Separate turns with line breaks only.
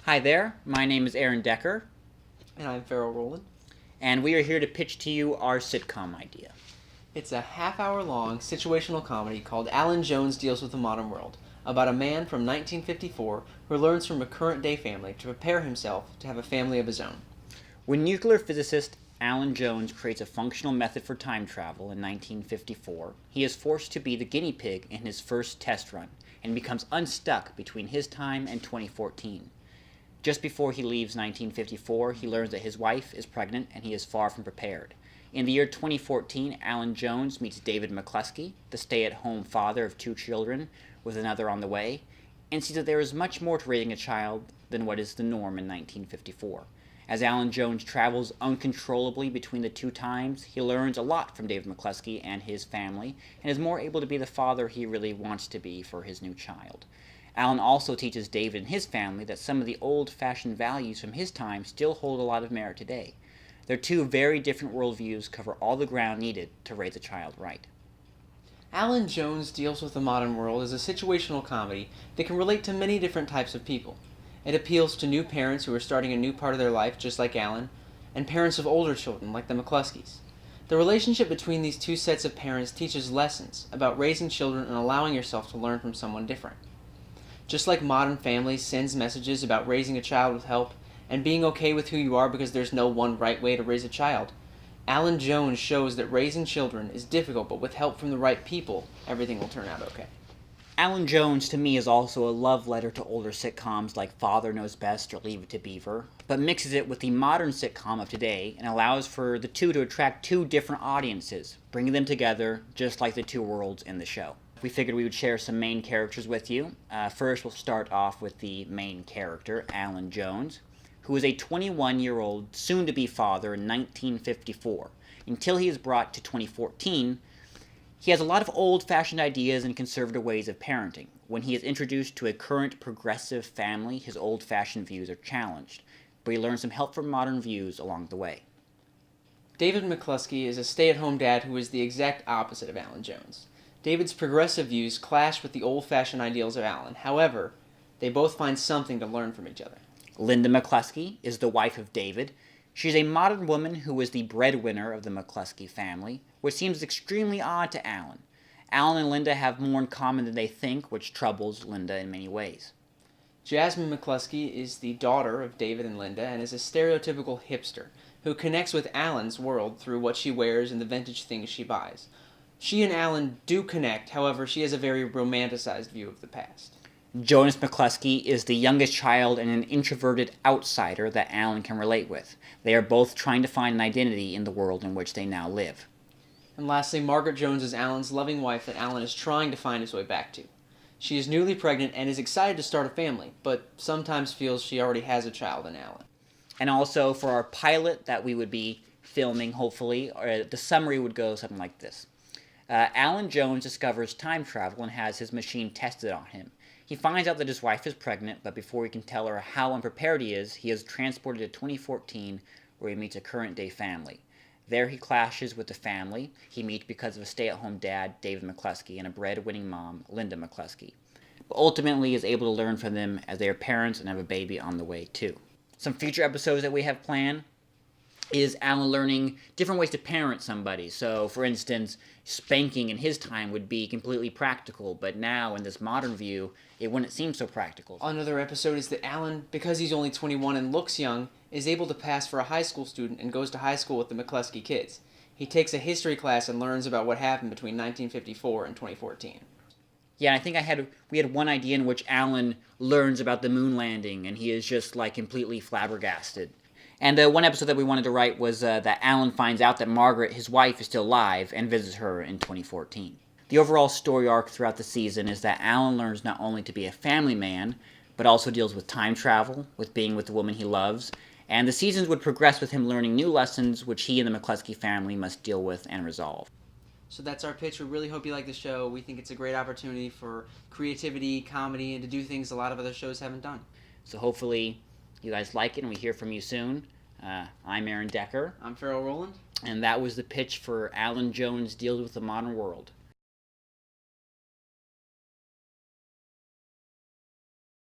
Hi there, my name is Aaron Decker,
And I'm Farrell Rowland.
and we are here to pitch to you our sitcom idea.
It's a half-hour long situational comedy called Alan Jones Deals with the Modern World, about a man from 1954 who learns from a current-day family to prepare himself to have a family of his own.
When nuclear physicist Alan Jones creates a functional method for time travel in 1954, he is forced to be the guinea pig in his first test run, and becomes unstuck between his time and 2014. Just before he leaves 1954, he learns that his wife is pregnant and he is far from prepared. In the year 2014, Alan Jones meets David McCluskey, the stay-at-home father of two children with another on the way, and sees that there is much more to raising a child than what is the norm in 1954. As Alan Jones travels uncontrollably between the two times, he learns a lot from David McCluskey and his family, and is more able to be the father he really wants to be for his new child. Alan also teaches David and his family that some of the old-fashioned values from his time still hold a lot of merit today. Their two very different worldviews cover all the ground needed to raise a child right.
Alan Jones Deals with the Modern World is a situational comedy that can relate to many different types of people. It appeals to new parents who are starting a new part of their life, just like Alan, and parents of older children, like the McCluskeys. The relationship between these two sets of parents teaches lessons about raising children and allowing yourself to learn from someone different. Just like Modern Family sends messages about raising a child with help and being okay with who you are because there's no one right way to raise a child, Alan Jones shows that raising children is difficult, but with help from the right people, everything will turn out okay.
Alan Jones, to me, is also a love letter to older sitcoms like Father Knows Best or Leave It to Beaver, but mixes it with the modern sitcom of today and allows for the two to attract two different audiences, bringing them together just like the two worlds in the show. We figured we would share some main characters with you. First, we'll start off with the main character, Alan Jones, who is a 21-year-old soon-to-be father in 1954. Until he is brought to 2014, he has a lot of old-fashioned ideas and conservative ways of parenting. When he is introduced to a current progressive family, his old-fashioned views are challenged, but he learns some help from modern views along the way.
David McCluskey is a stay-at-home dad who is the exact opposite of Alan Jones. David's progressive views clash with the old-fashioned ideals of Alan. However, they both find something to learn from each other.
Linda McCluskey is the wife of David. She's a modern woman who is the breadwinner of the McCluskey family, which seems extremely odd to Alan. Alan and Linda have more in common than they think, which troubles Linda in many ways.
Jasmine McCluskey is the daughter of David and Linda and is a stereotypical hipster who connects with Alan's world through what she wears and the vintage things she buys. She and Alan do connect, however, she has a very romanticized view of the past.
Jonas McCluskey is the youngest child and an introverted outsider that Alan can relate with. They are both trying to find an identity in the world in which they now live.
And lastly, Margaret Jones is Alan's loving wife that Alan is trying to find his way back to. She is newly pregnant and is excited to start a family, but sometimes feels she already has a child in Alan.
And also, for our pilot that we would be filming, hopefully, the summary would go something like this. Alan Jones discovers time travel and has his machine tested on him. He finds out that his wife is pregnant, but before he can tell her how unprepared he is transported to 2014, where he meets a current-day family. There he clashes with the family he meets because of a stay-at-home dad, David McCluskey, and a bread-winning mom, Linda McCluskey. But ultimately is able to learn from them as they are parents and have a baby on the way, too. Some future episodes that we have planned is Alan learning different ways to parent somebody. So, for instance, spanking in his time would be completely practical, but now, in this modern view, it wouldn't seem so practical.
Another episode is that Alan, because he's only 21 and looks young, is able to pass for a high school student and goes to high school with the McCluskey kids. He takes a history class and learns about what happened between 1954 and 2014.
Yeah, I think we had one idea in which Alan learns about the moon landing, and he is just, completely flabbergasted. And one episode that we wanted to write was that Alan finds out that Margaret, his wife, is still alive and visits her in 2014. The overall story arc throughout the season is that Alan learns not only to be a family man, but also deals with time travel, with being with the woman he loves, and the seasons would progress with him learning new lessons which he and the McCluskey family must deal with and resolve.
So that's our pitch. We really hope you like the show. We think it's a great opportunity for creativity, comedy, and to do things a lot of other shows haven't done.
So hopefully you guys like it and we hear from you soon. I'm Aaron Decker.
I'm Farrell Rowland.
And that was the pitch for Alan Jones Deals with the Modern World.